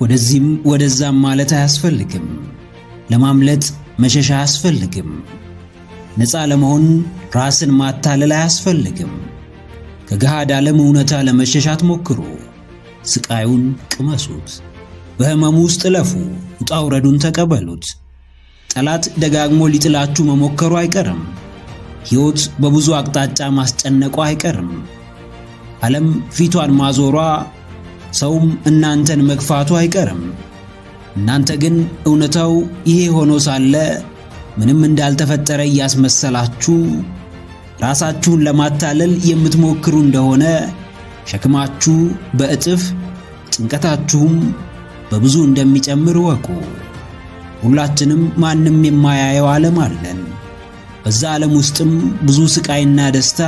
ወደዚህም ወደዛም ማለት አያስፈልግም። ለማምለጥ መሸሻ አያስፈልግም። ነፃ ለመሆን ራስን ማታለል አያስፈልግም። ከገሃድ ዓለም እውነታ ለመሸሽ አትሞክሩ። ስቃዩን ቅመሱት። በሕመሙ ውስጥ እለፉ። ውጣ ውረዱን ተቀበሉት። ጠላት ደጋግሞ ሊጥላችሁ መሞከሩ አይቀርም። ሕይወት በብዙ አቅጣጫ ማስጨነቁ አይቀርም። ዓለም ፊቷን ማዞሯ፣ ሰውም እናንተን መግፋቱ አይቀርም። እናንተ ግን እውነታው ይሄ ሆኖ ሳለ ምንም እንዳልተፈጠረ እያስመሰላችሁ ራሳችሁን ለማታለል የምትሞክሩ እንደሆነ ሸክማችሁ በእጥፍ ጭንቀታችሁም በብዙ እንደሚጨምር ወቁ። ሁላችንም ማንም የማያየው ዓለም አለን። በዛ ዓለም ውስጥም ብዙ ስቃይና ደስታ፣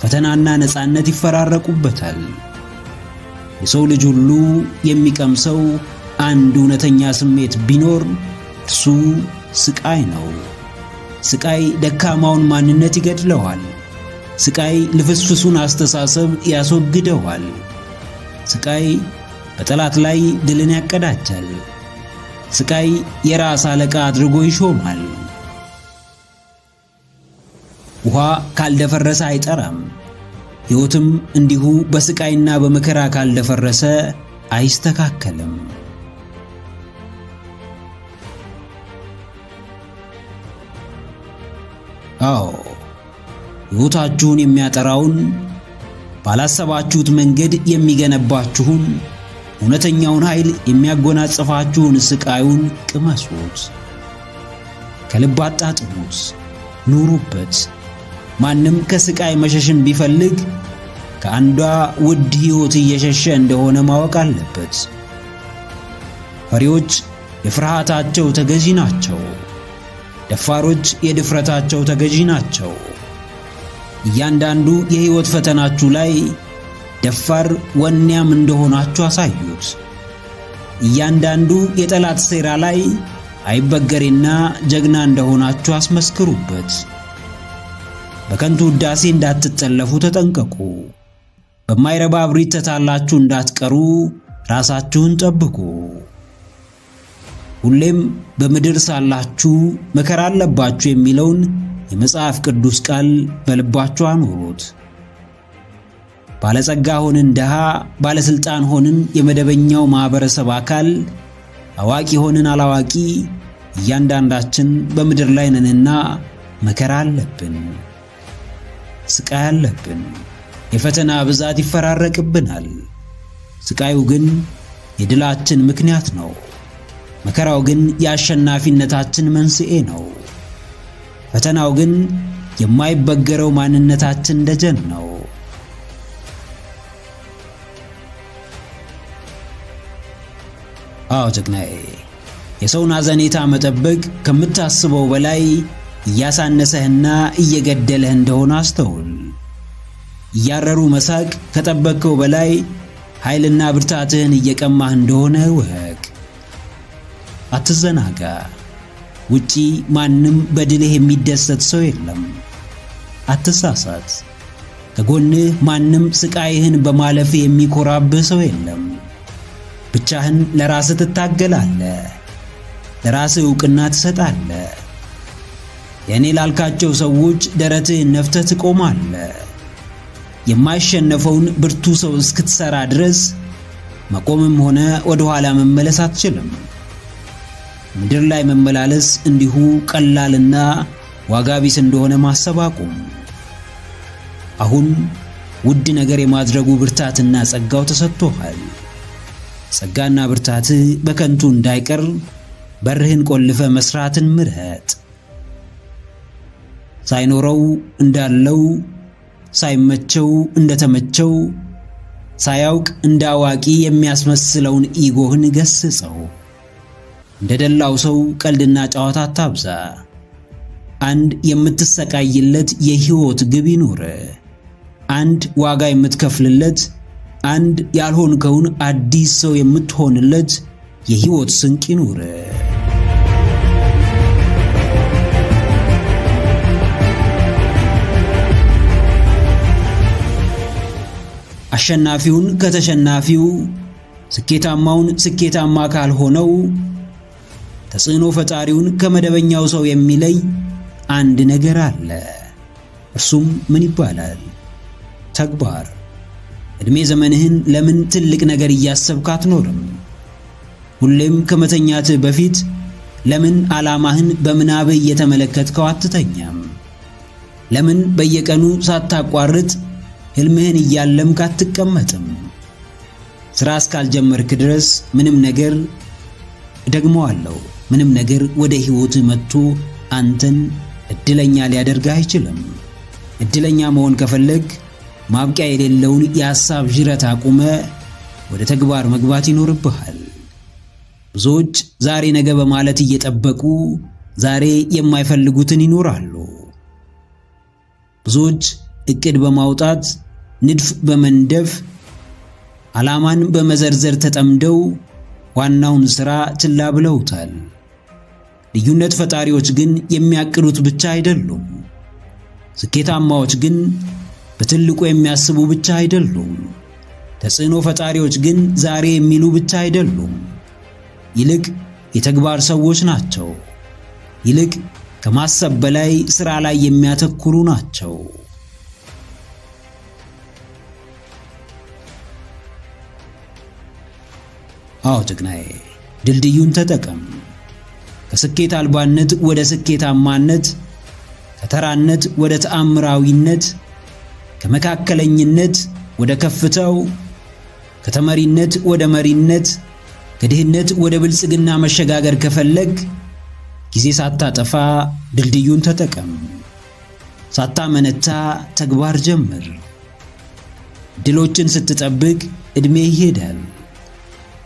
ፈተናና ነፃነት ይፈራረቁበታል። የሰው ልጅ ሁሉ የሚቀምሰው አንድ እውነተኛ ስሜት ቢኖር እርሱ ስቃይ ነው። ስቃይ ደካማውን ማንነት ይገድለዋል። ስቃይ ልፍስፍሱን አስተሳሰብ ያስወግደዋል። ስቃይ በጠላት ላይ ድልን ያቀዳጃል። ስቃይ የራስ አለቃ አድርጎ ይሾማል። ውሃ ካልደፈረሰ አይጠራም። ሕይወትም እንዲሁ በስቃይና በመከራ ካልደፈረሰ አይስተካከልም። አዎ፣ ሕይወታችሁን የሚያጠራውን፣ ባላሰባችሁት መንገድ የሚገነባችሁን፣ እውነተኛውን ኃይል የሚያጎናጽፋችሁን ስቃዩን ቅመሱት። ከልብ አጣጥሙት፣ ኑሩበት። ማንም ከስቃይ መሸሽን ቢፈልግ ከአንዷ ውድ ሕይወት እየሸሸ እንደሆነ ማወቅ አለበት። ፈሪዎች የፍርሃታቸው ተገዢ ናቸው። ደፋሮች የድፍረታቸው ተገዢ ናቸው። እያንዳንዱ የሕይወት ፈተናችሁ ላይ ደፋር ወኔያም እንደሆናችሁ አሳዩት። እያንዳንዱ የጠላት ሴራ ላይ አይበገሬና ጀግና እንደሆናችሁ አስመስክሩበት። በከንቱ ውዳሴ እንዳትጠለፉ ተጠንቀቁ። በማይረባ እብሪት ተታላችሁ እንዳትቀሩ ራሳችሁን ጠብቁ። ሁሌም በምድር ሳላችሁ መከራ አለባችሁ የሚለውን የመጽሐፍ ቅዱስ ቃል በልባችሁ አኑሩት። ባለጸጋ ሆንን ድሃ፣ ባለስልጣን ሆንን የመደበኛው ማህበረሰብ አካል፣ አዋቂ ሆንን አላዋቂ፣ እያንዳንዳችን በምድር ላይ ነንና መከራ አለብን፣ ስቃይ አለብን። የፈተና ብዛት ይፈራረቅብናል። ስቃዩ ግን የድላችን ምክንያት ነው። መከራው ግን የአሸናፊነታችን መንስኤ ነው። ፈተናው ግን የማይበገረው ማንነታችን ደጀን ነው። አዎ ጀግናዬ፣ የሰውን አዘኔታ መጠበቅ ከምታስበው በላይ እያሳነሰህና እየገደለህ እንደሆነ አስተውል። እያረሩ መሳቅ ከጠበቅከው በላይ ኃይልና ብርታትህን እየቀማህ እንደሆነ እወቅ። አትዘናጋ። ውጪ ማንም በድልህ የሚደሰት ሰው የለም። አትሳሳት። ከጎንህ ማንም ስቃይህን በማለፍ የሚኮራብህ ሰው የለም። ብቻህን ለራስህ ትታገላለህ። ለራስህ ዕውቅና ትሰጣለህ። የኔ ላልካቸው ሰዎች ደረትህን ነፍተህ ትቆማለህ። የማይሸነፈውን ብርቱ ሰው እስክትሰራ ድረስ መቆምም ሆነ ወደ ኋላ መመለስ አትችልም። ምድር ላይ መመላለስ እንዲሁ ቀላልና ዋጋ ቢስ እንደሆነ ማሰብ አቁም። አሁን ውድ ነገር የማድረጉ ብርታትና ጸጋው ተሰጥቶሃል። ጸጋና ብርታትህ በከንቱ እንዳይቀር በርህን ቆልፈ መስራትን ምረጥ። ሳይኖረው እንዳለው፣ ሳይመቸው እንደተመቸው፣ ሳያውቅ እንዳዋቂ የሚያስመስለውን ኢጎህን ገስጸው። እንደደላው ሰው ቀልድና ጨዋታ አታብዛ። አንድ የምትሰቃይለት የሕይወት ግብ ይኑር። አንድ ዋጋ የምትከፍልለት፣ አንድ ያልሆንከውን አዲስ ሰው የምትሆንለት የሕይወት ስንቅ ይኑር። አሸናፊውን ከተሸናፊው፣ ስኬታማውን ስኬታማ ካልሆነው ተጽዕኖ ፈጣሪውን ከመደበኛው ሰው የሚለይ አንድ ነገር አለ። እርሱም ምን ይባላል? ተግባር። እድሜ ዘመንህን ለምን ትልቅ ነገር እያሰብክ አትኖርም? ሁሌም ከመተኛትህ በፊት ለምን ዓላማህን በምናብህ እየተመለከትከው አትተኛም? ለምን በየቀኑ ሳታቋርጥ ህልምህን እያለምክ አትቀመጥም? ሥራ እስካልጀመርክ ድረስ ምንም ነገር ወደ ሕይወትህ መጥቶ አንተን እድለኛ ሊያደርግህ አይችልም። እድለኛ መሆን ከፈለግ ማብቂያ የሌለውን የሐሳብ ዥረት አቁመ ወደ ተግባር መግባት ይኖርብሃል። ብዙዎች ዛሬ ነገ በማለት እየጠበቁ ዛሬ የማይፈልጉትን ይኖራሉ። ብዙዎች እቅድ በማውጣት ንድፍ በመንደፍ ዓላማን በመዘርዘር ተጠምደው ዋናውን ሥራ ችላ ብለውታል። ልዩነት ፈጣሪዎች ግን የሚያቅዱት ብቻ አይደሉም። ስኬታማዎች ግን በትልቁ የሚያስቡ ብቻ አይደሉም። ተጽዕኖ ፈጣሪዎች ግን ዛሬ የሚሉ ብቻ አይደሉም። ይልቅ የተግባር ሰዎች ናቸው። ይልቅ ከማሰብ በላይ ሥራ ላይ የሚያተኩሩ ናቸው። አዎ ጀግናዬ፣ ድልድዩን ተጠቀም። ከስኬት አልባነት ወደ ስኬታማነት፣ ከተራነት ወደ ተአምራዊነት፣ ከመካከለኝነት ወደ ከፍታው፣ ከተመሪነት ወደ መሪነት፣ ከድህነት ወደ ብልጽግና መሸጋገር ከፈለግ ጊዜ ሳታጠፋ ድልድዩን ተጠቀም። ሳታመነታ ተግባር ጀምር። ድሎችን ስትጠብቅ ዕድሜ ይሄዳል።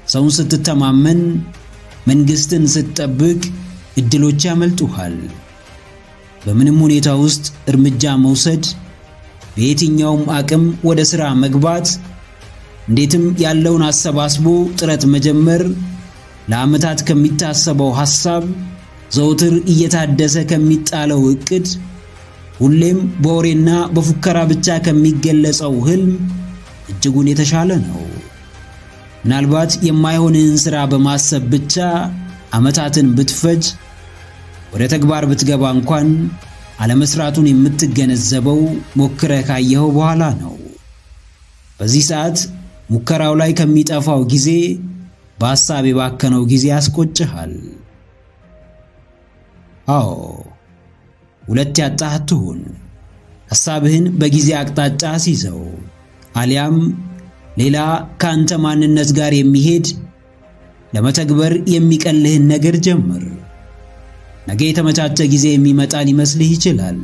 ሰውን ስትተማመን፣ መንግሥትን ስትጠብቅ ዕድሎች ያመልጡሃል። በምንም ሁኔታ ውስጥ እርምጃ መውሰድ፣ በየትኛውም አቅም ወደ ሥራ መግባት፣ እንዴትም ያለውን አሰባስቦ ጥረት መጀመር ለዓመታት ከሚታሰበው ሐሳብ፣ ዘውትር እየታደሰ ከሚጣለው ዕቅድ፣ ሁሌም በወሬና በፉከራ ብቻ ከሚገለጸው ሕልም እጅጉን የተሻለ ነው። ምናልባት የማይሆንህን ሥራ በማሰብ ብቻ ዓመታትን ብትፈጅ፣ ወደ ተግባር ብትገባ እንኳን አለመስራቱን የምትገነዘበው ሞክረህ ካየኸው በኋላ ነው። በዚህ ሰዓት ሙከራው ላይ ከሚጠፋው ጊዜ በሐሳብ የባከነው ጊዜ ያስቆጭሃል። አዎ፣ ሁለት ያጣህ አትሁን። ሐሳብህን በጊዜ አቅጣጫ አስይዘው፣ አሊያም ሌላ ከአንተ ማንነት ጋር የሚሄድ ለመተግበር የሚቀልህን ነገር ጀምር። ነገ የተመቻቸ ጊዜ የሚመጣ ሊመስልህ ይችላል።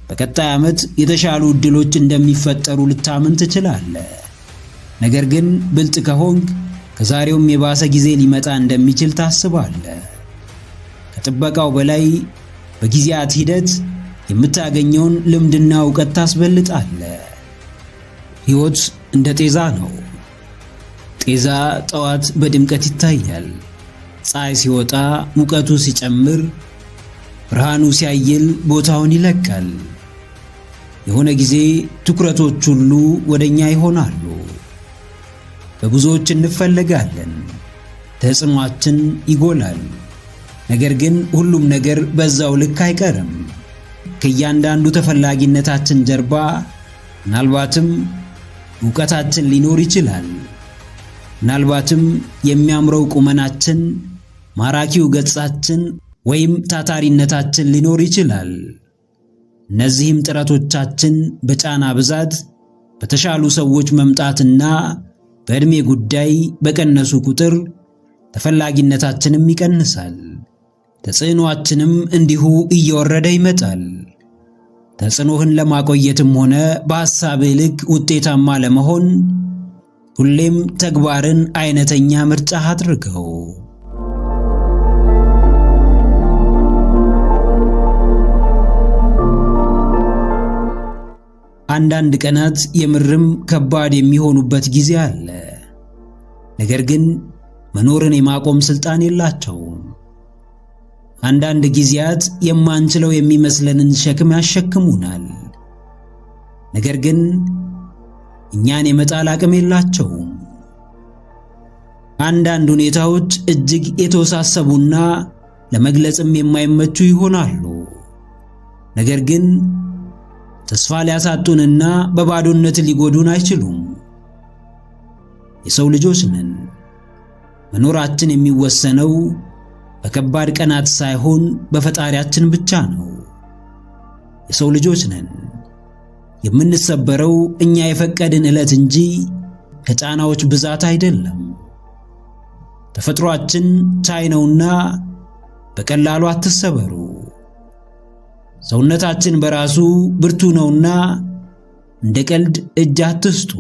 በቀጣይ ዓመት የተሻሉ ዕድሎች እንደሚፈጠሩ ልታምን ትችላለህ። ነገር ግን ብልጥ ከሆንክ ከዛሬውም የባሰ ጊዜ ሊመጣ እንደሚችል ታስባለህ። ከጥበቃው በላይ በጊዜያት ሂደት የምታገኘውን ልምድና ዕውቀት ታስበልጣለህ። ሕይወት እንደ ጤዛ ነው። ጤዛ ጠዋት በድምቀት ይታያል። ፀሐይ ሲወጣ ሙቀቱ ሲጨምር፣ ብርሃኑ ሲያይል ቦታውን ይለቃል። የሆነ ጊዜ ትኩረቶች ሁሉ ወደኛ ይሆናሉ። በብዙዎች እንፈለጋለን። ተጽዕኖአችን ይጎላል። ነገር ግን ሁሉም ነገር በዛው ልክ አይቀርም። ከእያንዳንዱ ተፈላጊነታችን ጀርባ ምናልባትም ዕውቀታችን ሊኖር ይችላል። ምናልባትም የሚያምረው ቁመናችን፣ ማራኪው ገጻችን ወይም ታታሪነታችን ሊኖር ይችላል። እነዚህም ጥረቶቻችን በጫና ብዛት፣ በተሻሉ ሰዎች መምጣትና በዕድሜ ጉዳይ በቀነሱ ቁጥር ተፈላጊነታችንም ይቀንሳል። ተጽዕኖአችንም እንዲሁ እየወረደ ይመጣል። ተጽዕኖህን ለማቆየትም ሆነ በሐሳብህ ልክ ውጤታማ ለመሆን ሁሌም ተግባርን አይነተኛ ምርጫ አድርገው። አንዳንድ ቀናት የምርም ከባድ የሚሆኑበት ጊዜ አለ። ነገር ግን መኖርን የማቆም ስልጣን የላቸውም። አንዳንድ ጊዜያት የማንችለው የሚመስለንን ሸክም ያሸክሙናል። ነገር ግን እኛን የመጣል አቅም የላቸውም። አንዳንድ ሁኔታዎች እጅግ የተወሳሰቡና ለመግለጽም የማይመቹ ይሆናሉ። ነገር ግን ተስፋ ሊያሳጡንና በባዶነት ሊጎዱን አይችሉም። የሰው ልጆች ነን። መኖራችን የሚወሰነው በከባድ ቀናት ሳይሆን በፈጣሪያችን ብቻ ነው። የሰው ልጆች ነን። የምንሰበረው እኛ የፈቀድን ዕለት እንጂ ከጫናዎች ብዛት አይደለም። ተፈጥሯችን ቻይ ነውና በቀላሉ አትሰበሩ። ሰውነታችን በራሱ ብርቱ ነውና እንደ ቀልድ እጅ አትስጡ።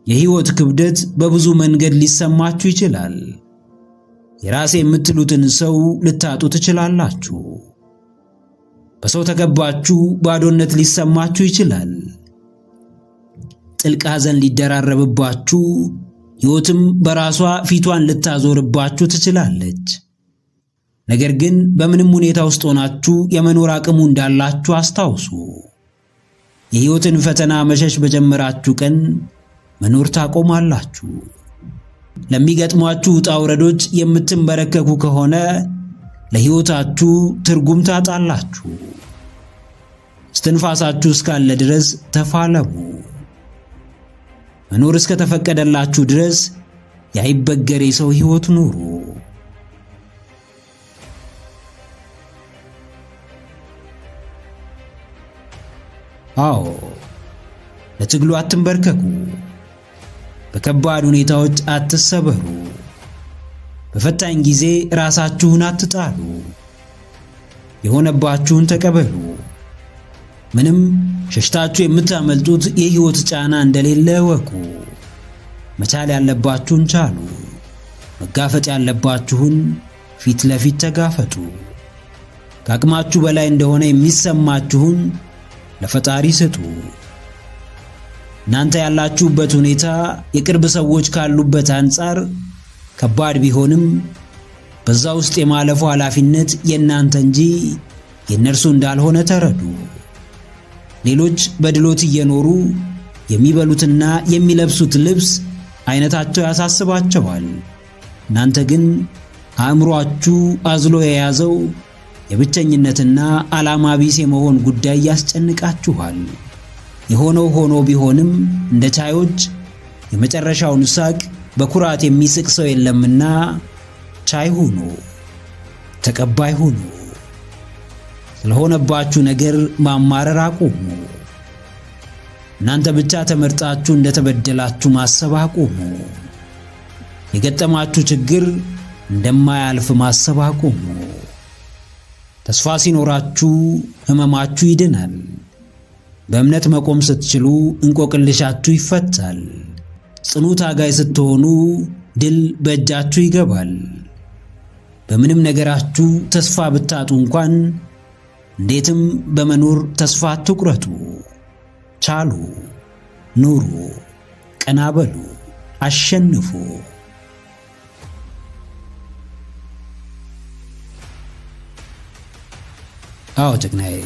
የሕይወት ክብደት በብዙ መንገድ ሊሰማችሁ ይችላል። የራሴ የምትሉትን ሰው ልታጡ ትችላላችሁ። በሰው ተከባችሁ ባዶነት ሊሰማችሁ ይችላል። ጥልቅ ሐዘን ሊደራረብባችሁ፣ ሕይወትም በራሷ ፊቷን ልታዞርባችሁ ትችላለች። ነገር ግን በምንም ሁኔታ ውስጥ ሆናችሁ የመኖር አቅሙ እንዳላችሁ አስታውሱ። የሕይወትን ፈተና መሸሽ በጀመራችሁ ቀን መኖር ታቆማላችሁ። ለሚገጥሟችሁ ውጣ ውረዶች የምትንበረከኩ ከሆነ ለሕይወታችሁ ትርጉም ታጣላችሁ። እስትንፋሳችሁ እስካለ ድረስ ተፋለሙ። መኖር እስከተፈቀደላችሁ ድረስ ያይበገሬ ሰው ሕይወት ኑሩ። አዎ፣ ለትግሉ አትንበርከኩ። በከባድ ሁኔታዎች አትሰበሩ። በፈታኝ ጊዜ ራሳችሁን አትጣሉ። የሆነባችሁን ተቀበሉ። ምንም ሸሽታችሁ የምታመልጡት የሕይወት ጫና እንደሌለ እወቁ። መቻል ያለባችሁን ቻሉ። መጋፈጥ ያለባችሁን ፊት ለፊት ተጋፈጡ። ከአቅማችሁ በላይ እንደሆነ የሚሰማችሁን ለፈጣሪ ስጡ። እናንተ ያላችሁበት ሁኔታ የቅርብ ሰዎች ካሉበት አንጻር ከባድ ቢሆንም በዛ ውስጥ የማለፉ ኃላፊነት የእናንተ እንጂ የእነርሱ እንዳልሆነ ተረዱ። ሌሎች በድሎት እየኖሩ የሚበሉትና የሚለብሱት ልብስ አይነታቸው ያሳስባቸዋል። እናንተ ግን አእምሮአችሁ አዝሎ የያዘው የብቸኝነትና ዓላማ ቢስ የመሆን ጉዳይ ያስጨንቃችኋል። የሆነው ሆኖ ቢሆንም እንደ ቻዮች የመጨረሻውን ሳቅ በኩራት የሚስቅ ሰው የለምና ቻይ ሁኑ፣ ተቀባይ ሁኑ። ስለሆነባችሁ ነገር ማማረር አቁሙ። እናንተ ብቻ ተመርጣችሁ እንደተበደላችሁ ማሰብ አቁሙ። የገጠማችሁ ችግር እንደማያልፍ ማሰብ አቁሙ። ተስፋ ሲኖራችሁ ሕመማችሁ ይድናል። በእምነት መቆም ስትችሉ እንቆቅልሻችሁ ይፈታል። ጽኑ ታጋይ ስትሆኑ ድል በእጃችሁ ይገባል። በምንም ነገራችሁ ተስፋ ብታጡ እንኳን እንዴትም በመኖር ተስፋ አትቁረጡ። ቻሉ፣ ኑሩ፣ ቀና በሉ፣ አሸንፉ። አዎ ጀግናዬ፣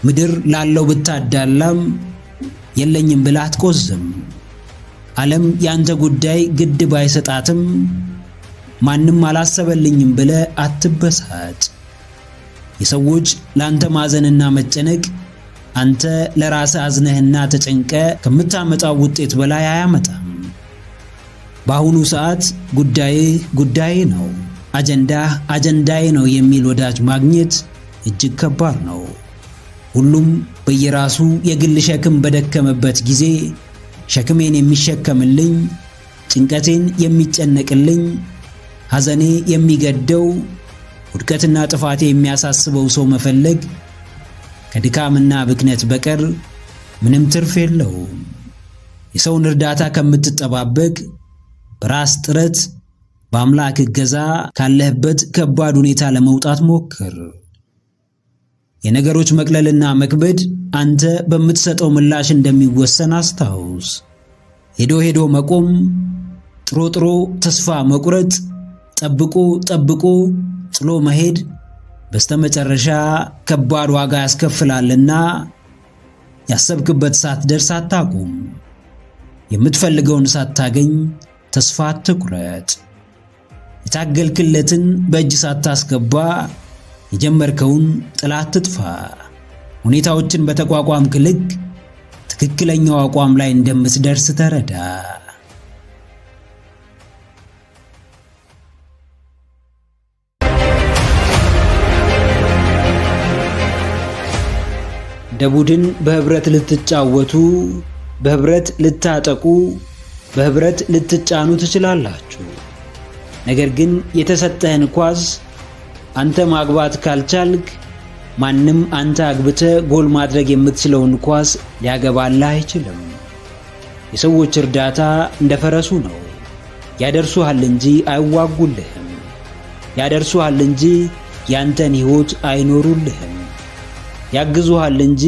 ምድር ላለው ብታዳላም የለኝም ብላ አትቆዝም። ዓለም ያንተ ጉዳይ ግድ ባይሰጣትም ማንም አላሰበልኝም ብለ አትበሳጭ። የሰዎች ላንተ ማዘንና መጨነቅ አንተ ለራስህ አዝነህና ተጨንቀ ከምታመጣው ውጤት በላይ አያመጣም። በአሁኑ ሰዓት ጉዳዬ ነው፣ አጀንዳዬ ነው የሚል ወዳጅ ማግኘት እጅግ ከባድ ነው። ሁሉም በየራሱ የግል ሸክም በደከመበት ጊዜ ሸክሜን የሚሸከምልኝ፣ ጭንቀቴን የሚጨነቅልኝ፣ ሐዘኔ የሚገደው፣ ውድቀትና ጥፋቴ የሚያሳስበው ሰው መፈለግ ከድካምና ብክነት በቀር ምንም ትርፍ የለውም። የሰውን እርዳታ ከምትጠባበቅ በራስ ጥረት በአምላክ እገዛ ካለህበት ከባድ ሁኔታ ለመውጣት ሞክር። የነገሮች መቅለልና መክበድ አንተ በምትሰጠው ምላሽ እንደሚወሰን አስታውስ። ሄዶ መቆም፣ ጥሮ ተስፋ መቁረጥ፣ ጠብቆ ጥሎ መሄድ በስተመጨረሻ ከባድ ዋጋ ያስከፍላልና ያሰብክበት ሳትደርስ አታቁም። የምትፈልገውን ሳታገኝ ተስፋ አትቁረጥ። የታገልክለትን በእጅ ሳታስገባ የጀመርከውን ጥላ አትጥፋ። ሁኔታዎችን በተቋቋምክ ልክ ትክክለኛው አቋም ላይ እንደምትደርስ ተረዳ። እንደ ቡድን በህብረት ልትጫወቱ፣ በህብረት ልታጠቁ፣ በህብረት ልትጫኑ ትችላላችሁ። ነገር ግን የተሰጠህን ኳስ አንተ ማግባት ካልቻልክ ማንም አንተ አግብተህ ጎል ማድረግ የምትችለውን ኳስ ሊያገባልህ አይችልም። የሰዎች እርዳታ እንደ ፈረሱ ነው። ያደርሱሃል እንጂ አይዋጉልህም። ያደርሱሃል እንጂ ያንተን ሕይወት አይኖሩልህም። ያግዙሃል እንጂ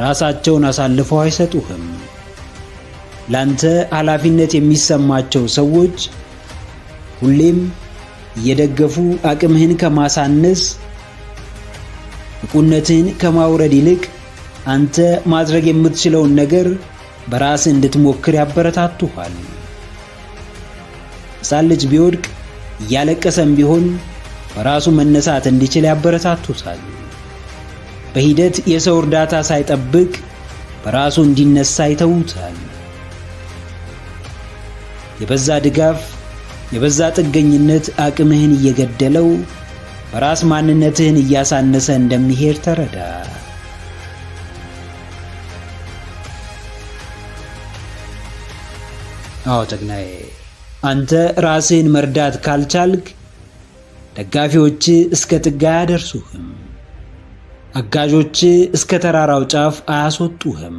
ራሳቸውን አሳልፈው አይሰጡህም። ላንተ ኃላፊነት የሚሰማቸው ሰዎች ሁሌም እየደገፉ አቅምህን ከማሳነስ ንቁነትህን ከማውረድ ይልቅ አንተ ማድረግ የምትችለውን ነገር በራስህ እንድትሞክር ያበረታቱሃል። ሕፃን ልጅ ቢወድቅ እያለቀሰም ቢሆን በራሱ መነሳት እንዲችል ያበረታቱታል። በሂደት የሰው እርዳታ ሳይጠብቅ በራሱ እንዲነሳ ይተውታል። የበዛ ድጋፍ፣ የበዛ ጥገኝነት አቅምህን እየገደለው በራስ ማንነትህን እያሳነሰ እንደሚሄድ ተረዳ። አዎ ተግናዬ፣ አንተ ራስህን መርዳት ካልቻልክ ደጋፊዎች እስከ ጥግ አያደርሱህም። አጋዦች እስከ ተራራው ጫፍ አያስወጡህም።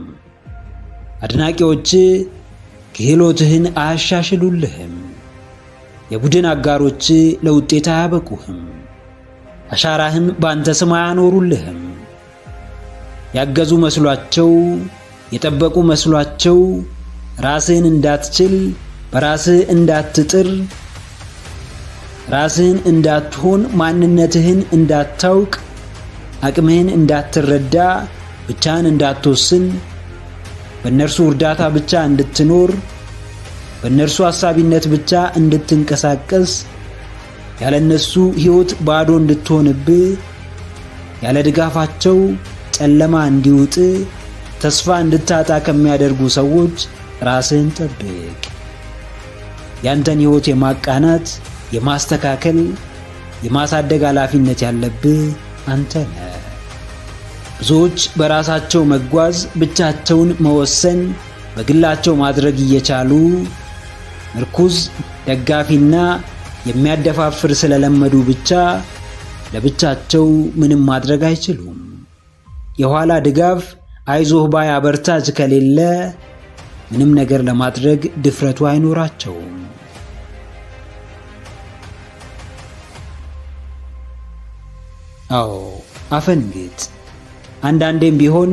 አድናቂዎች ክህሎትህን አያሻሽሉልህም። የቡድን አጋሮች ለውጤት አያበቁህም። አሻራህን በአንተ ስም አያኖሩልህም። ያገዙ መስሏቸው፣ የጠበቁ መስሏቸው ራስህን እንዳትችል፣ በራስህ እንዳትጥር፣ ራስህን እንዳትሆን፣ ማንነትህን እንዳታውቅ፣ አቅምህን እንዳትረዳ፣ ብቻህን እንዳትወስን፣ በእነርሱ እርዳታ ብቻ እንድትኖር፣ በእነርሱ አሳቢነት ብቻ እንድትንቀሳቀስ፣ ያለ እነሱ ሕይወት ባዶ እንድትሆንብህ፣ ያለ ድጋፋቸው ጨለማ እንዲውጥ፣ ተስፋ እንድታጣ ከሚያደርጉ ሰዎች ራስህን ጠብቅ። ያንተን ሕይወት የማቃናት፣ የማስተካከል፣ የማሳደግ ኃላፊነት ያለብህ አንተ ነህ። ብዙዎች በራሳቸው መጓዝ፣ ብቻቸውን መወሰን፣ በግላቸው ማድረግ እየቻሉ ምርኩዝ፣ ደጋፊና የሚያደፋፍር ስለለመዱ ብቻ ለብቻቸው ምንም ማድረግ አይችሉም። የኋላ ድጋፍ፣ አይዞህ ባይ አበርታች ከሌለ ምንም ነገር ለማድረግ ድፍረቱ አይኖራቸውም። አዎ አፈንግጥ። አንዳንዴም ቢሆን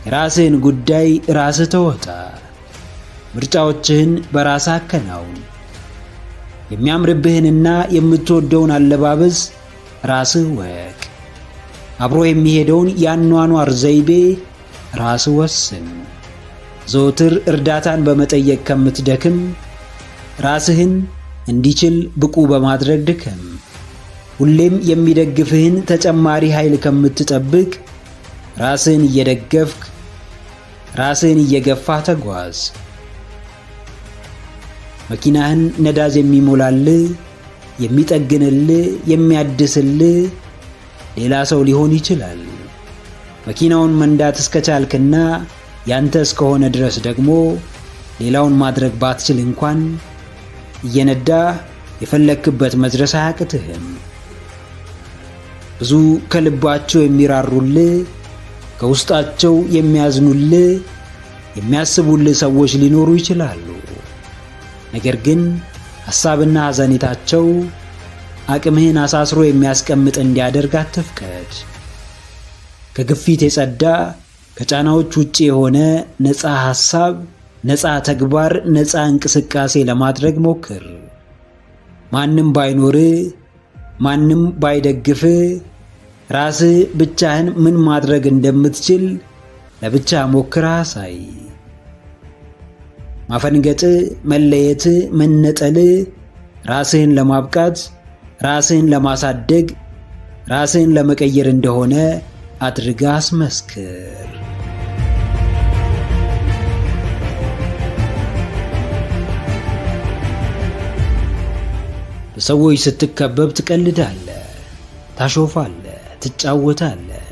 የራስህን ጉዳይ ራስህ ተወጣ። ምርጫዎችህን በራስህ አከናውን። የሚያምርብህንና የምትወደውን አለባበስ ራስህ ወቅ። አብሮ የሚሄደውን የአኗኗር ዘይቤ ራስህ ወስን። ዘወትር እርዳታን በመጠየቅ ከምትደክም ራስህን እንዲችል ብቁ በማድረግ ድከም። ሁሌም የሚደግፍህን ተጨማሪ ኃይል ከምትጠብቅ ራስህን እየደገፍክ ራስህን እየገፋህ ተጓዝ። መኪናህን ነዳጅ የሚሞላልህ፣ የሚጠግንልህ፣ የሚያድስልህ ሌላ ሰው ሊሆን ይችላል። መኪናውን መንዳት እስከቻልክና ያንተ እስከሆነ ድረስ ደግሞ ሌላውን ማድረግ ባትችል እንኳን እየነዳህ የፈለክበት መድረስ አያቅትህም። ብዙ ከልባቸው የሚራሩልህ፣ ከውስጣቸው የሚያዝኑልህ፣ የሚያስቡልህ ሰዎች ሊኖሩ ይችላሉ። ነገር ግን ሐሳብና ሐዘኔታቸው አቅምህን አሳስሮ የሚያስቀምጥ እንዲያደርግ አትፍቀድ። ከግፊት የጸዳ፣ ከጫናዎች ውጪ የሆነ ነፃ ሐሳብ፣ ነፃ ተግባር፣ ነፃ እንቅስቃሴ ለማድረግ ሞክር። ማንም ባይኖርህ፣ ማንም ባይደግፍህ፣ ራስህ ብቻህን ምን ማድረግ እንደምትችል ለብቻ ሞክረህ አሳይ። ማፈንገጥ፣ መለየት፣ መነጠል ራስህን ለማብቃት፣ ራስህን ለማሳደግ፣ ራስህን ለመቀየር እንደሆነ አድርጋ አስመስክር። በሰዎች ስትከበብ ትቀልዳለህ፣ ታሾፋለህ፣ ትጫወታለህ።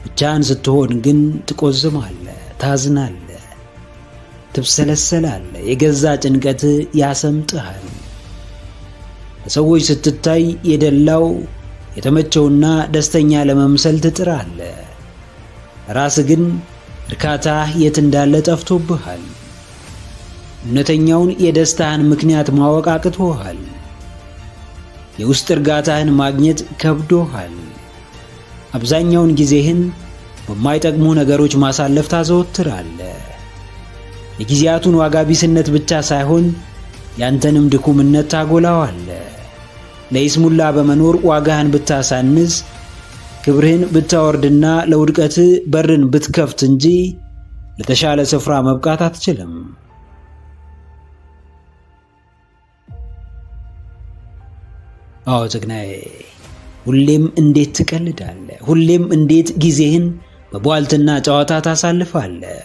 ብቻህን ስትሆን ግን ትቆዝማለህ፣ ታዝናለህ፣ ትብሰለሰላለህ። የገዛ ጭንቀት ያሰምጥሃል። በሰዎች ስትታይ የደላው የተመቸውና ደስተኛ ለመምሰል ትጥራለህ። ራስህ ግን እርካታ የት እንዳለ ጠፍቶብሃል። እውነተኛውን የደስታህን ምክንያት ማወቅ አቅቶሃል። የውስጥ እርጋታህን ማግኘት ከብዶሃል። አብዛኛውን ጊዜህን በማይጠቅሙ ነገሮች ማሳለፍ ታዘወትራለህ። የጊዜያቱን ዋጋ ቢስነት ብቻ ሳይሆን ያንተንም ድኩምነት ታጎላዋለህ። ለይስሙላ በመኖር ዋጋህን ብታሳንስ፣ ክብርህን ብታወርድና ለውድቀት በርን ብትከፍት እንጂ ለተሻለ ስፍራ መብቃት አትችልም። አዎ ጀግናዬ፣ ሁሌም እንዴት ትቀልዳለህ? ሁሌም እንዴት ጊዜህን በቧልትና ጨዋታ ታሳልፋለህ?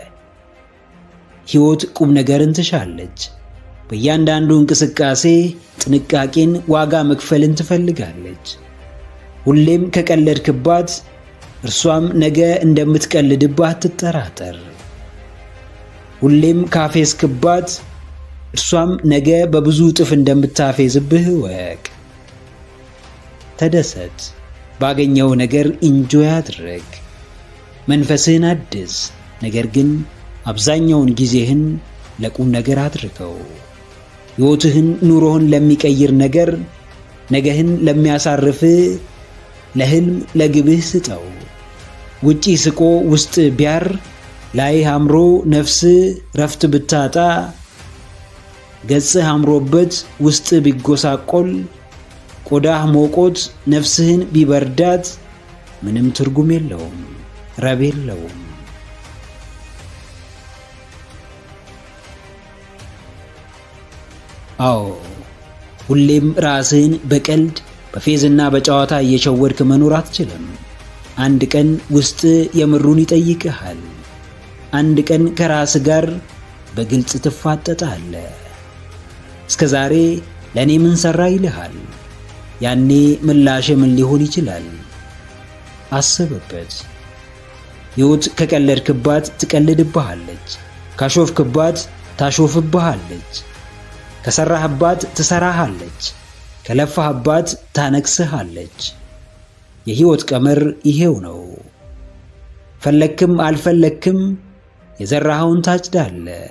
ሕይወት ቁም ነገርን ትሻለች። በእያንዳንዱ እንቅስቃሴ ጥንቃቄን፣ ዋጋ መክፈልን ትፈልጋለች። ሁሌም ከቀለድክባት እርሷም ነገ እንደምትቀልድባት አትጠራጠር። ሁሌም ካፌዝክባት እርሷም ነገ በብዙ እጥፍ እንደምታፌዝብህ እወቅ። ተደሰት፣ ባገኘው ነገር ኢንጆይ አድርግ፣ መንፈስህን አድስ። ነገር ግን አብዛኛውን ጊዜህን ለቁም ነገር አድርገው። ሕይወትህን፣ ኑሮህን ለሚቀይር ነገር፣ ነገህን ለሚያሳርፍ ለህልም፣ ለግብህ ስጠው። ውጪ ስቆ ውስጥ ቢያር፣ ላይህ አምሮ ነፍስ ረፍት ብታጣ፣ ገጽህ አምሮበት ውስጥ ቢጎሳቆል፣ ቆዳህ ሞቆት ነፍስህን ቢበርዳት ምንም ትርጉም የለውም፣ ረብ የለውም። አዎ ሁሌም ራስህን በቀልድ በፌዝና በጨዋታ እየሸወድክ መኖር አትችልም። አንድ ቀን ውስጥ የምሩን ይጠይቅሃል። አንድ ቀን ከራስ ጋር በግልጽ ትፋጠጣለህ። እስከ ዛሬ ለእኔ ምን ሠራ ይልሃል። ያኔ ምላሽ ምን ሊሆን ይችላል? አስብበት። ሕይወት ከቀለድክባት ትቀልድብሃለች፣ ካሾፍክባት ታሾፍብሃለች፣ ከሠራህባት ትሠራሃለች፣ ከለፋህባት ታነግስሃለች። የሕይወት ቀመር ይሄው ነው። ፈለክም አልፈለክም የዘራኸውን ታጭዳለህ።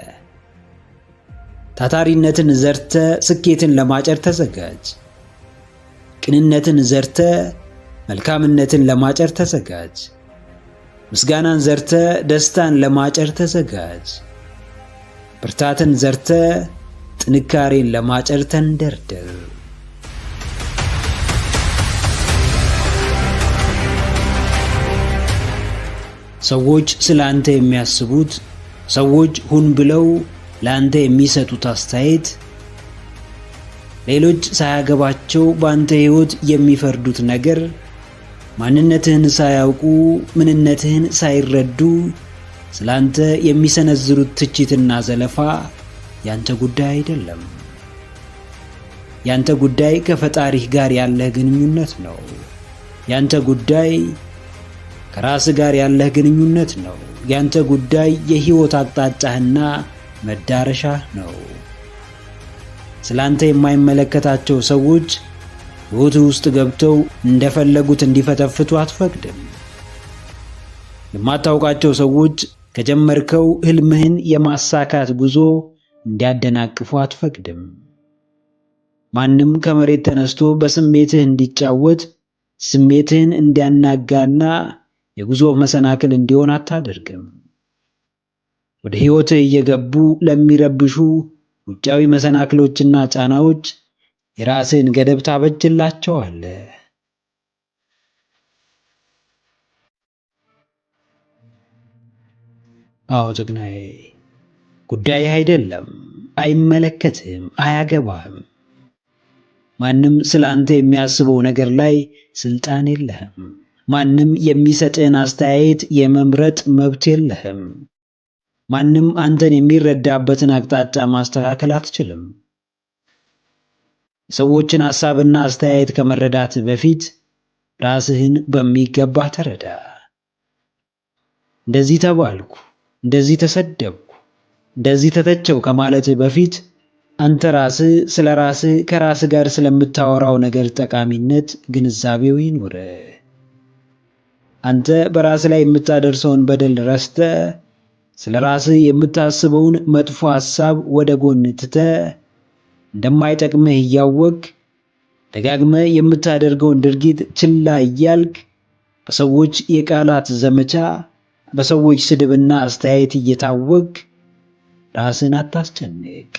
ታታሪነትን ዘርተ ስኬትን ለማጨር ተዘጋጅ። ቅንነትን ዘርተ መልካምነትን ለማጨር ተዘጋጅ። ምስጋናን ዘርተ ደስታን ለማጨር ተዘጋጅ። ብርታትን ዘርተ ጥንካሬን ለማጨር ተንደርደር። ሰዎች ስለ አንተ የሚያስቡት፣ ሰዎች ሁን ብለው ለአንተ የሚሰጡት አስተያየት፣ ሌሎች ሳያገባቸው በአንተ ሕይወት የሚፈርዱት ነገር፣ ማንነትህን ሳያውቁ ምንነትህን ሳይረዱ ስለ አንተ የሚሰነዝሩት ትችትና ዘለፋ ያንተ ጉዳይ አይደለም። ያንተ ጉዳይ ከፈጣሪህ ጋር ያለህ ግንኙነት ነው። ያንተ ጉዳይ ከራስ ጋር ያለህ ግንኙነት ነው። ያንተ ጉዳይ የሕይወት አቅጣጫህና መዳረሻህ ነው። ስላንተ የማይመለከታቸው ሰዎች ሕይወትህ ውስጥ ገብተው እንደፈለጉት እንዲፈተፍቱ አትፈቅድም። የማታውቃቸው ሰዎች ከጀመርከው ሕልምህን የማሳካት ጉዞ እንዲያደናቅፉ አትፈቅድም። ማንም ከመሬት ተነስቶ በስሜትህ እንዲጫወት፣ ስሜትህን እንዲያናጋና የጉዞ መሰናክል እንዲሆን አታደርግም። ወደ ሕይወትህ እየገቡ ለሚረብሹ ውጫዊ መሰናክሎችና ጫናዎች የራስህን ገደብ ታበጅላቸዋለህ። አዎ ጀግናዬ፣ ጉዳይ አይደለም፣ አይመለከትህም፣ አያገባህም። ማንም ስለ አንተ የሚያስበው ነገር ላይ ስልጣን የለህም። ማንም የሚሰጥህን አስተያየት የመምረጥ መብት የለህም። ማንም አንተን የሚረዳበትን አቅጣጫ ማስተካከል አትችልም። ሰዎችን ሐሳብና አስተያየት ከመረዳት በፊት ራስህን በሚገባ ተረዳ። እንደዚህ ተባልኩ፣ እንደዚህ ተሰደብኩ፣ እንደዚህ ተተቸው ከማለትህ በፊት አንተ ራስህ ስለ ራስህ ከራስህ ጋር ስለምታወራው ነገር ጠቃሚነት ግንዛቤው ይኑርህ። አንተ በራስህ ላይ የምታደርሰውን በደል ረስተህ ስለ ራስህ የምታስበውን መጥፎ ሐሳብ ወደ ጎን ትተህ እንደማይጠቅምህ እያወቅህ ደጋግመህ የምታደርገውን ድርጊት ችላ እያልክ በሰዎች የቃላት ዘመቻ፣ በሰዎች ስድብና አስተያየት እየታወቅህ ራስህን አታስጨንቅ።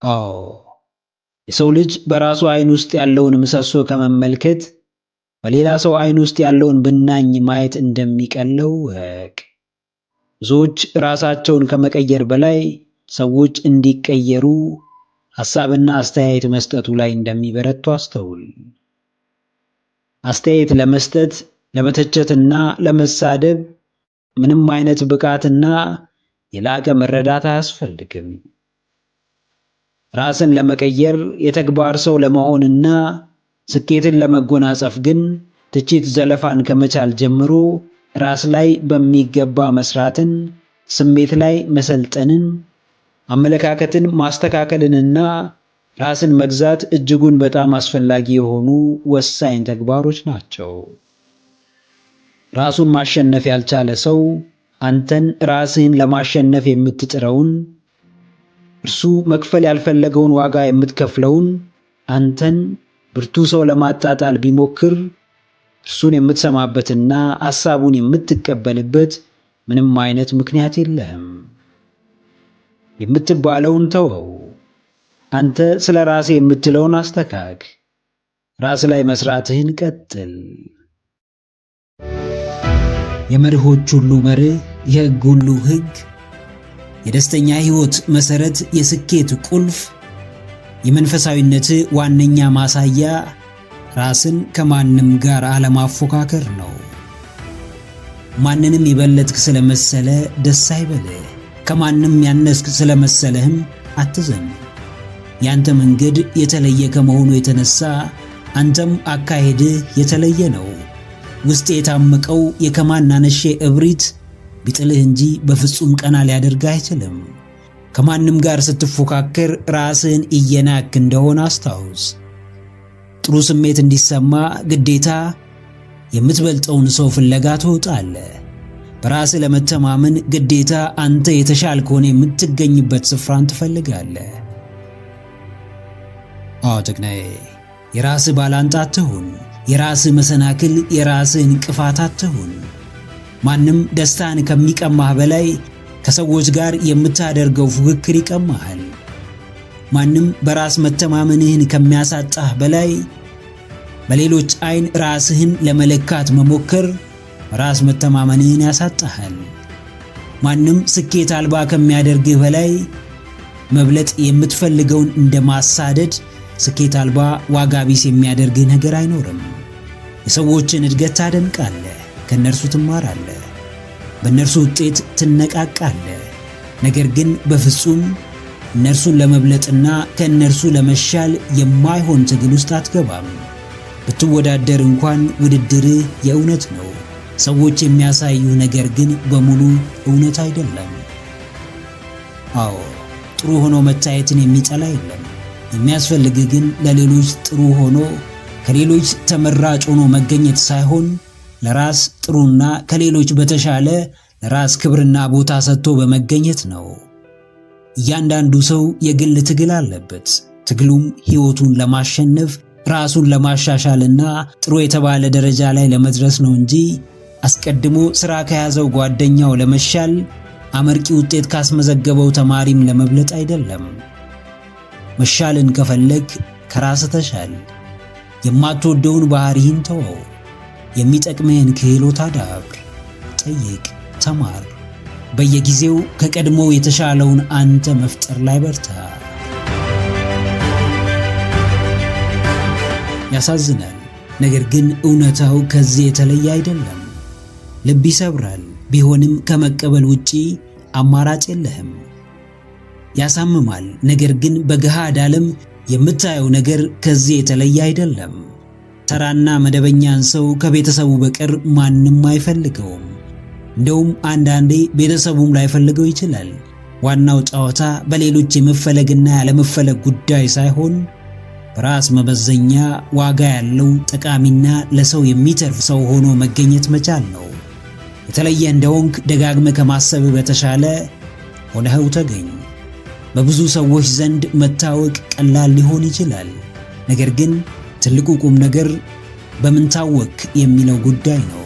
አዎ፣ የሰው ልጅ በራሱ ዓይን ውስጥ ያለውን ምሰሶ ከመመልከት በሌላ ሰው ዓይን ውስጥ ያለውን ብናኝ ማየት እንደሚቀለው እወቅ። ብዙዎች ራሳቸውን ከመቀየር በላይ ሰዎች እንዲቀየሩ ሐሳብና አስተያየት መስጠቱ ላይ እንደሚበረቱ አስተውል። አስተያየት ለመስጠት፣ ለመተቸትና ለመሳደብ ምንም አይነት ብቃትና የላቀ መረዳት አያስፈልግም። ራስን ለመቀየር የተግባር ሰው ለመሆንና ስኬትን ለመጎናጸፍ ግን ትችት፣ ዘለፋን ከመቻል ጀምሮ ራስ ላይ በሚገባ መስራትን፣ ስሜት ላይ መሰልጠንን፣ አመለካከትን ማስተካከልንና ራስን መግዛት እጅጉን በጣም አስፈላጊ የሆኑ ወሳኝ ተግባሮች ናቸው። ራሱን ማሸነፍ ያልቻለ ሰው አንተን ራስህን ለማሸነፍ የምትጥረውን፣ እርሱ መክፈል ያልፈለገውን ዋጋ የምትከፍለውን አንተን ብርቱ ሰው ለማጣጣል ቢሞክር እርሱን የምትሰማበትና ሐሳቡን የምትቀበልበት ምንም አይነት ምክንያት የለህም። የምትባለውን ተወው። አንተ ስለ ራስህ የምትለውን አስተካክ። ራስ ላይ መስራትህን ቀጥል። የመርሆች ሁሉ መርህ፣ የሕግ ሁሉ ሕግ፣ የደስተኛ ሕይወት መሠረት፣ የስኬት ቁልፍ፣ የመንፈሳዊነት ዋነኛ ማሳያ ራስን ከማንም ጋር አለማፎካከር ነው። ማንንም የበለጥክ ስለመሰለ ደስ አይበልህ። ከማንም ያነስክ ስለመሰለህም አትዘን። ያንተ መንገድ የተለየ ከመሆኑ የተነሳ አንተም አካሄድህ የተለየ ነው። ውስጥ የታመቀው የከማናነሼ እብሪት ቢጥልህ እንጂ በፍጹም ቀና ሊያደርግህ አይችልም። ከማንም ጋር ስትፎካከር ራስህን እየናክ እንደሆነ አስታውስ። ጥሩ ስሜት እንዲሰማ ግዴታ የምትበልጠውን ሰው ፍለጋ ትወጣለህ። በራስህ ለመተማመን ግዴታ አንተ የተሻልክ ሆነ የምትገኝበት ስፍራን ትፈልጋለህ። አዎ ጀግናዬ፣ የራስህ ባላንጣ አትሁን። የራስህ መሰናክል፣ የራስህ እንቅፋት አትሁን። ማንም ደስታን ከሚቀማህ በላይ ከሰዎች ጋር የምታደርገው ፉክክር ይቀማሃል። ማንም በራስ መተማመንህን ከሚያሳጣህ በላይ በሌሎች ዓይን ራስህን ለመለካት መሞከር ራስ መተማመንህን ያሳጣሃል። ማንም ስኬት አልባ ከሚያደርግህ በላይ መብለጥ የምትፈልገውን እንደማሳደድ ስኬት አልባ ዋጋ ቢስ የሚያደርግህ ነገር አይኖርም። የሰዎችን እድገት ታደንቃለህ፣ ከእነርሱ ትማራለህ፣ በእነርሱ ውጤት ትነቃቃለህ። ነገር ግን በፍጹም እነርሱን ለመብለጥና ከእነርሱ ለመሻል የማይሆን ትግል ውስጥ አትገባም። ብትወዳደር እንኳን ውድድርህ የእውነት ነው። ሰዎች የሚያሳዩ ነገር ግን በሙሉ እውነት አይደለም። አዎ፣ ጥሩ ሆኖ መታየትን የሚጠላ የለም። የሚያስፈልግህ ግን ለሌሎች ጥሩ ሆኖ ከሌሎች ተመራጭ ሆኖ መገኘት ሳይሆን ለራስ ጥሩና ከሌሎች በተሻለ ለራስ ክብርና ቦታ ሰጥቶ በመገኘት ነው። እያንዳንዱ ሰው የግል ትግል አለበት። ትግሉም ሕይወቱን ለማሸነፍ ራሱን ለማሻሻልና ጥሩ የተባለ ደረጃ ላይ ለመድረስ ነው እንጂ አስቀድሞ ሥራ ከያዘው ጓደኛው ለመሻል፣ አመርቂ ውጤት ካስመዘገበው ተማሪም ለመብለጥ አይደለም። መሻልን ከፈለግ ከራስ ተሻል። የማትወደውን ባህሪህን ተወው። የሚጠቅምህን ክህሎት አዳብር። ጠይቅ፣ ተማር። በየጊዜው ከቀድሞ የተሻለውን አንተ መፍጠር ላይ በርታ። ያሳዝናል፣ ነገር ግን እውነታው ከዚህ የተለየ አይደለም። ልብ ይሰብራል፣ ቢሆንም ከመቀበል ውጪ አማራጭ የለህም። ያሳምማል፣ ነገር ግን በገሃድ ዓለም የምታየው ነገር ከዚህ የተለየ አይደለም። ተራና መደበኛን ሰው ከቤተሰቡ በቀር ማንም አይፈልገውም። እንደውም አንዳንዴ ቤተሰቡም ላይፈልገው ይችላል። ዋናው ጨዋታ በሌሎች የመፈለግና ያለመፈለግ ጉዳይ ሳይሆን በራስ መመዘኛ ዋጋ ያለው ጠቃሚና ለሰው የሚተርፍ ሰው ሆኖ መገኘት መቻል ነው። የተለየ እንደሆንክ ደጋግመህ ከማሰብ በተሻለ ሆነኸው ተገኝ። በብዙ ሰዎች ዘንድ መታወቅ ቀላል ሊሆን ይችላል። ነገር ግን ትልቁ ቁም ነገር በምን ታወቅ የሚለው ጉዳይ ነው።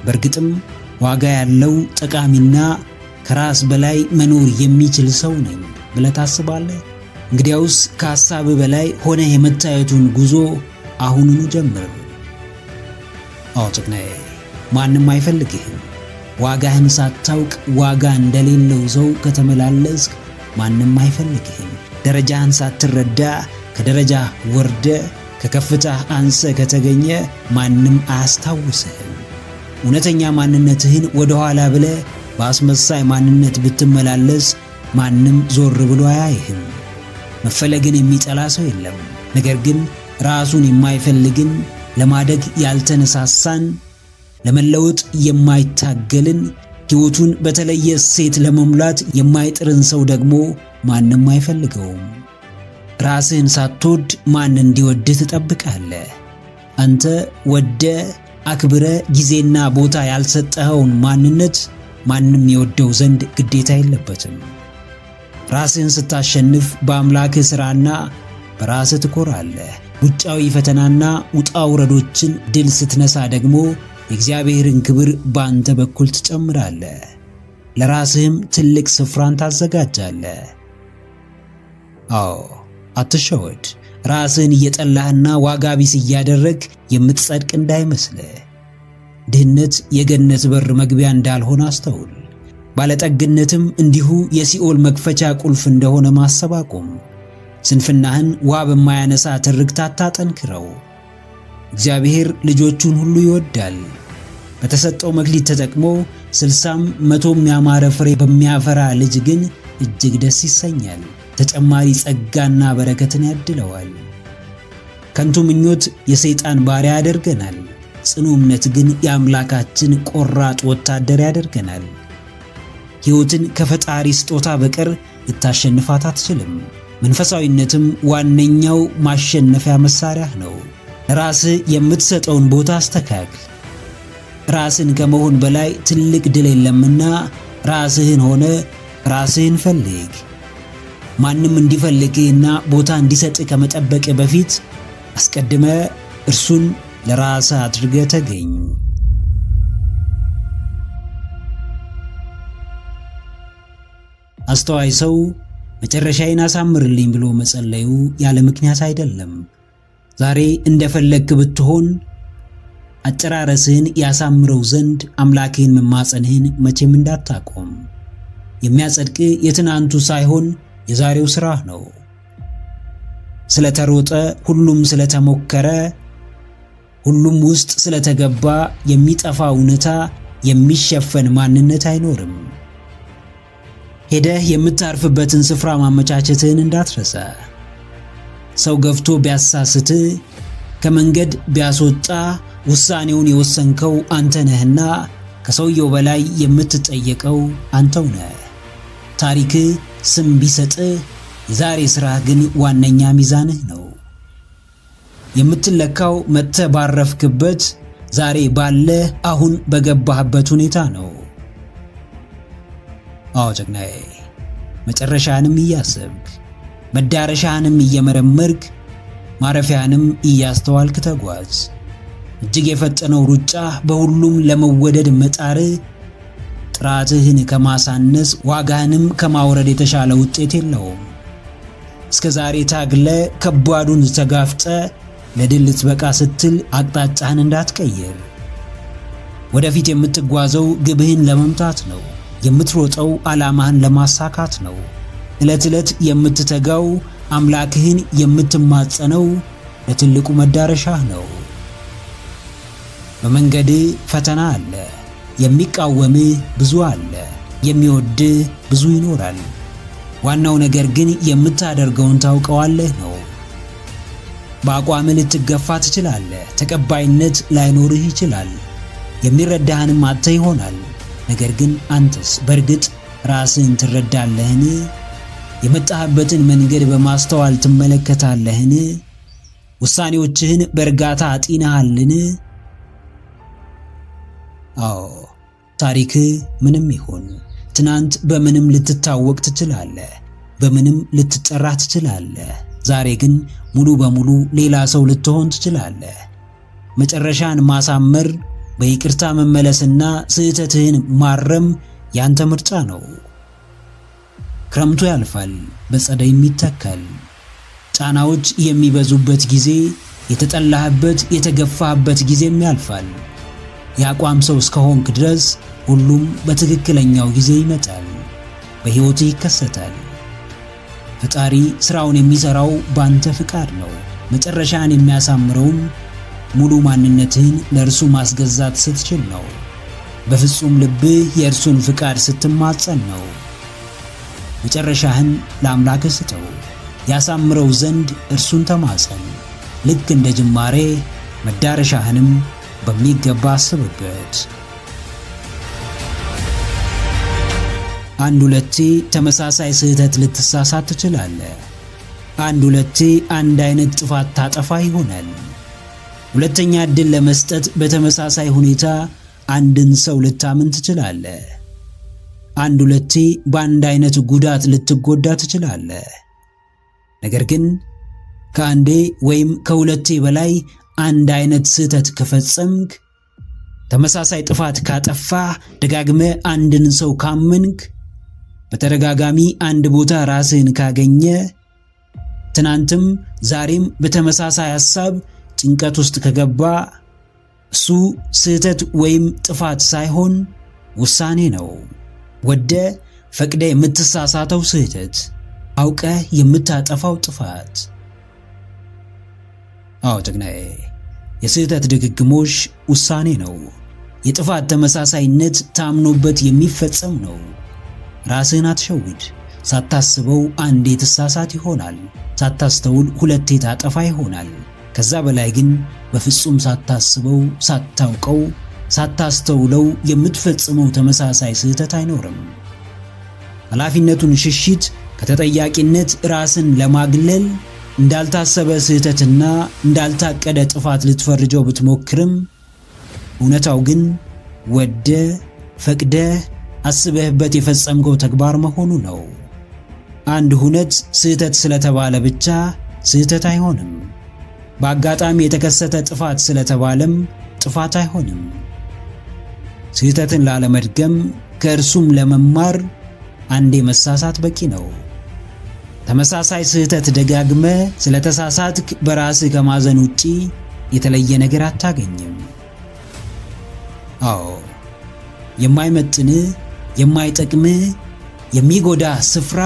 በእርግጥም ዋጋ ያለው ጠቃሚና ከራስ በላይ መኖር የሚችል ሰው ነኝ ብለህ ታስባለህ? እንግዲያውስ ከሐሳብ በላይ ሆነህ የመታየቱን ጉዞ አሁኑኑ ጀምር። አዎ ጭቅናዬ፣ ማንም አይፈልግህም። ዋጋህን ሳታውቅ ዋጋ እንደሌለው ሰው ከተመላለስክ ማንም አይፈልግህም። ደረጃህን ሳትረዳ ከደረጃ ወርደ ከከፍታህ አንሰ ከተገኘ ማንም አያስታውስህም። እውነተኛ ማንነትህን ወደ ኋላ ብለህ በአስመሳይ ማንነት ብትመላለስ ማንም ዞር ብሎ አያይህም። መፈለግን የሚጠላ ሰው የለም። ነገር ግን ራሱን የማይፈልግን፣ ለማደግ ያልተነሳሳን፣ ለመለወጥ የማይታገልን፣ ሕይወቱን በተለየ እሴት ለመሙላት የማይጥርን ሰው ደግሞ ማንም አይፈልገውም። ራስህን ሳትወድ ማን እንዲወድህ ትጠብቃለህ? አንተ ወደ አክብረ ጊዜና ቦታ ያልሰጠኸውን ማንነት ማንም የወደው ዘንድ ግዴታ የለበትም። ራስህን ስታሸንፍ በአምላክህ ሥራና በራስህ ትኮራለህ። ውጫዊ ፈተናና ውጣ ውረዶችን ድል ስትነሳ ደግሞ የእግዚአብሔርን ክብር በአንተ በኩል ትጨምራለህ። ለራስህም ትልቅ ስፍራን ታዘጋጃለህ። አዎ አትሸወድ። ራስህን እየጠላህና ዋጋ ቢስ እያደረግ የምትጸድቅ እንዳይመስልህ። ድህነት የገነት በር መግቢያ እንዳልሆነ አስተውል። ባለጠግነትም እንዲሁ የሲኦል መክፈቻ ቁልፍ እንደሆነ ማሰብ አቁም። ስንፍናህን ዋ በማያነሳ ትርክት አታጠንክረው። እግዚአብሔር ልጆቹን ሁሉ ይወዳል። በተሰጠው መክሊት ተጠቅሞ 60ም 100ም ያማረ ፍሬ በሚያፈራ ልጅ ግን እጅግ ደስ ይሰኛል። ተጨማሪ ጸጋና በረከትን ያድለዋል። ከንቱ ምኞት የሰይጣን ባሪያ ያደርገናል። ጽኑ እምነት ግን የአምላካችን ቆራጥ ወታደር ያደርገናል። ሕይወትን ከፈጣሪ ስጦታ በቀር ልታሸንፋት አትችልም። መንፈሳዊነትም ዋነኛው ማሸነፊያ መሳሪያህ ነው። ራስህ የምትሰጠውን ቦታ አስተካክል። ራስን ከመሆን በላይ ትልቅ ድል የለምና ራስህን ሆነ ራስህን ፈልግ። ማንም እንዲፈልግህና ቦታ እንዲሰጥ ከመጠበቅ በፊት አስቀድመ እርሱን ለራስህ አድርገህ ተገኝ። አስተዋይ ሰው መጨረሻዬን አሳምርልኝ ብሎ መጸለዩ ያለ ምክንያት አይደለም። ዛሬ እንደፈለግክ ብትሆን አጨራረስህን ያሳምረው ዘንድ አምላክህን መማጸንህን መቼም እንዳታቆም። የሚያጸድቅ የትናንቱ ሳይሆን የዛሬው ሥራህ ነው። ስለተሮጠ፣ ሁሉም ስለተሞከረ፣ ሁሉም ውስጥ ስለተገባ የሚጠፋ እውነታ የሚሸፈን ማንነት አይኖርም። ሄደህ የምታርፍበትን ስፍራ ማመቻቸትህን እንዳትረሳ። ሰው ገፍቶ ቢያሳስትህ፣ ከመንገድ ቢያስወጣ ውሳኔውን የወሰንከው አንተ ነህና ከሰውየው በላይ የምትጠየቀው አንተው ነህ። ታሪክህ ስም ቢሰጥህ፣ የዛሬ ሥራህ ግን ዋነኛ ሚዛንህ ነው። የምትለካው መጥተህ ባረፍክበት፣ ዛሬ ባለህ አሁን በገባህበት ሁኔታ ነው። አዎ ጀግናዬ፣ መጨረሻህንም እያሰብክ መዳረሻህንም እየመረመርክ ማረፊያህንም እያስተዋልክ ተጓዝ። እጅግ የፈጠነው ሩጫ በሁሉም ለመወደድ መጣር ጥራትህን ከማሳነስ ዋጋህንም ከማውረድ የተሻለ ውጤት የለውም። እስከ ዛሬ ታግለ ከባዱን ተጋፍጠ ለድል ልትበቃ ስትል አቅጣጫህን እንዳትቀይር። ወደፊት የምትጓዘው ግብህን ለመምታት ነው። የምትሮጠው ዓላማህን ለማሳካት ነው። ዕለት ዕለት የምትተጋው አምላክህን የምትማጸነው ለትልቁ መዳረሻህ ነው። በመንገድህ ፈተና አለ። የሚቃወምህ ብዙ አለ። የሚወድህ ብዙ ይኖራል። ዋናው ነገር ግን የምታደርገውን ታውቀዋለህ ነው። በአቋምህ ልትገፋ ትችላለህ። ተቀባይነት ላይኖርህ ይችላል። የሚረዳህንም አጥተህ ይሆናል። ነገር ግን አንተስ በእርግጥ ራስህን ትረዳለህን? የመጣህበትን መንገድ በማስተዋል ትመለከታለህን? ውሳኔዎችህን በእርጋታ አጢነሃልን? አዎ፣ ታሪክህ ምንም ይሁን ትናንት በምንም ልትታወቅ ትችላለህ፣ በምንም ልትጠራ ትችላለህ። ዛሬ ግን ሙሉ በሙሉ ሌላ ሰው ልትሆን ትችላለህ። መጨረሻን ማሳመር፣ በይቅርታ መመለስና ስህተትህን ማረም ያንተ ምርጫ ነው። ክረምቱ ያልፋል፣ በጸደይም ይተካል። ጫናዎች የሚበዙበት ጊዜ፣ የተጠላህበት የተገፋህበት ጊዜም ያልፋል። የአቋም ሰው እስከሆንክ ድረስ ሁሉም በትክክለኛው ጊዜ ይመጣል፣ በሕይወትህ ይከሰታል። ፈጣሪ ሥራውን የሚሠራው ባንተ ፍቃድ ነው። መጨረሻን የሚያሳምረውም ሙሉ ማንነትህን ለእርሱ ማስገዛት ስትችል ነው። በፍጹም ልብህ የእርሱን ፍቃድ ስትማጸን ነው። መጨረሻህን ለአምላክህ ስጠው። ያሳምረው ዘንድ እርሱን ተማጸን። ልክ እንደ ጅማሬ መዳረሻህንም በሚገባ አስብበት። አንድ ሁለቴ ተመሳሳይ ስህተት ልትሳሳት ትችላለህ። አንድ ሁለቴ አንድ አይነት ጥፋት ታጠፋ ይሆናል። ሁለተኛ ዕድል ለመስጠት በተመሳሳይ ሁኔታ አንድን ሰው ልታምን ትችላለህ። አንድ ሁለቴ በአንድ አይነት ጉዳት ልትጎዳ ትችላለህ። ነገር ግን ከአንዴ ወይም ከሁለቴ በላይ አንድ አይነት ስህተት ከፈጸምክ፣ ተመሳሳይ ጥፋት ካጠፋህ፣ ደጋግመህ አንድን ሰው ካመንክ፣ በተደጋጋሚ አንድ ቦታ ራስህን ካገኘ፣ ትናንትም ዛሬም በተመሳሳይ ሐሳብ ጭንቀት ውስጥ ከገባ፣ እሱ ስህተት ወይም ጥፋት ሳይሆን ውሳኔ ነው። ወደ ፈቅደ የምትሳሳተው ስህተት፣ አውቀህ የምታጠፋው ጥፋት። አዎ ጀግናዬ፣ የስህተት ድግግሞሽ ውሳኔ ነው። የጥፋት ተመሳሳይነት ታምኖበት የሚፈጸም ነው። ራስህን አትሸውድ። ሳታስበው አንዴ ትሳሳት ይሆናል። ሳታስተውል ሁለቴ ታጠፋ ይሆናል። ከዛ በላይ ግን በፍጹም ሳታስበው፣ ሳታውቀው፣ ሳታስተውለው የምትፈጽመው ተመሳሳይ ስህተት አይኖርም። ኃላፊነቱን ሽሽት ከተጠያቂነት ራስን ለማግለል እንዳልታሰበ ስህተትና እንዳልታቀደ ጥፋት ልትፈርጀው ብትሞክርም፣ እውነታው ግን ወደ ፈቅደ አስበህበት የፈጸምከው ተግባር መሆኑ ነው። አንድ ሁነት ስህተት ስለተባለ ብቻ ስህተት አይሆንም። በአጋጣሚ የተከሰተ ጥፋት ስለተባለም ጥፋት አይሆንም። ስህተትን ላለመድገም ከእርሱም ለመማር አንዴ መሳሳት በቂ ነው። ተመሳሳይ ስህተት ደጋግመ ስለተሳሳትክ በራስህ ከማዘን ውጪ የተለየ ነገር አታገኝም። አዎ፣ የማይመጥንህ የማይጠቅምህ የሚጎዳ ስፍራ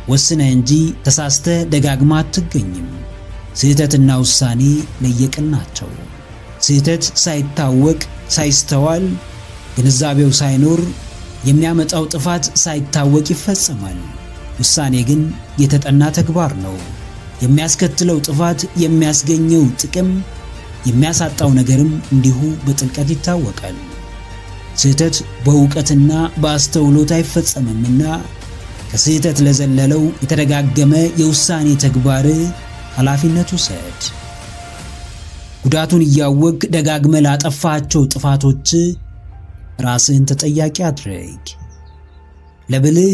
ወስነህ እንጂ ተሳስተህ ደጋግማ አትገኝም። ስህተትና ውሳኔ ለየቅል ናቸው። ስህተት ሳይታወቅ ሳይስተዋል፣ ግንዛቤው ሳይኖር የሚያመጣው ጥፋት ሳይታወቅ ይፈጸማል። ውሳኔ ግን የተጠና ተግባር ነው። የሚያስከትለው ጥፋት፣ የሚያስገኘው ጥቅም፣ የሚያሳጣው ነገርም እንዲሁ በጥልቀት ይታወቃል። ስህተት በእውቀትና በአስተውሎት አይፈጸምምና ከስህተት ለዘለለው የተደጋገመ የውሳኔ ተግባር ኃላፊነት ውሰድ። ጉዳቱን እያወቅ ደጋግመ ላጠፋቸው ጥፋቶች ራስህን ተጠያቂ አድርግ። ለብልህ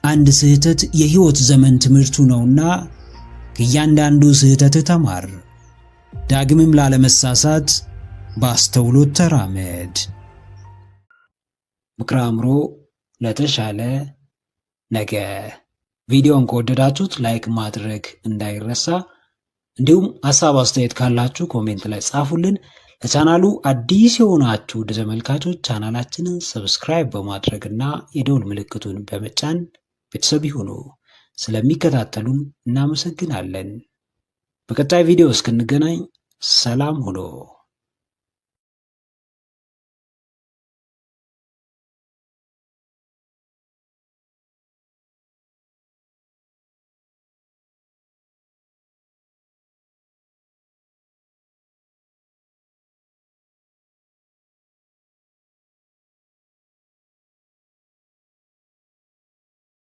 አንድ ስህተት የሕይወት ዘመን ትምህርቱ ነውና ከእያንዳንዱ ስህተት ተማር። ዳግምም ላለመሳሳት በአስተውሎት ተራመድ። ምክረ አእምሮ ለተሻለ ነገ። ቪዲዮን ከወደዳችሁት ላይክ ማድረግ እንዳይረሳ። እንዲሁም ሐሳብ አስተያየት ካላችሁ ኮሜንት ላይ ጻፉልን። ለቻናሉ አዲስ የሆናችሁ ውድ ተመልካቾች ቻናላችንን ሰብስክራይብ በማድረግና የደውል ምልክቱን በመጫን ቤተሰብ ይሁኑ። ስለሚከታተሉን እናመሰግናለን። በቀጣይ ቪዲዮ እስክንገናኝ ሰላም ሁኑ።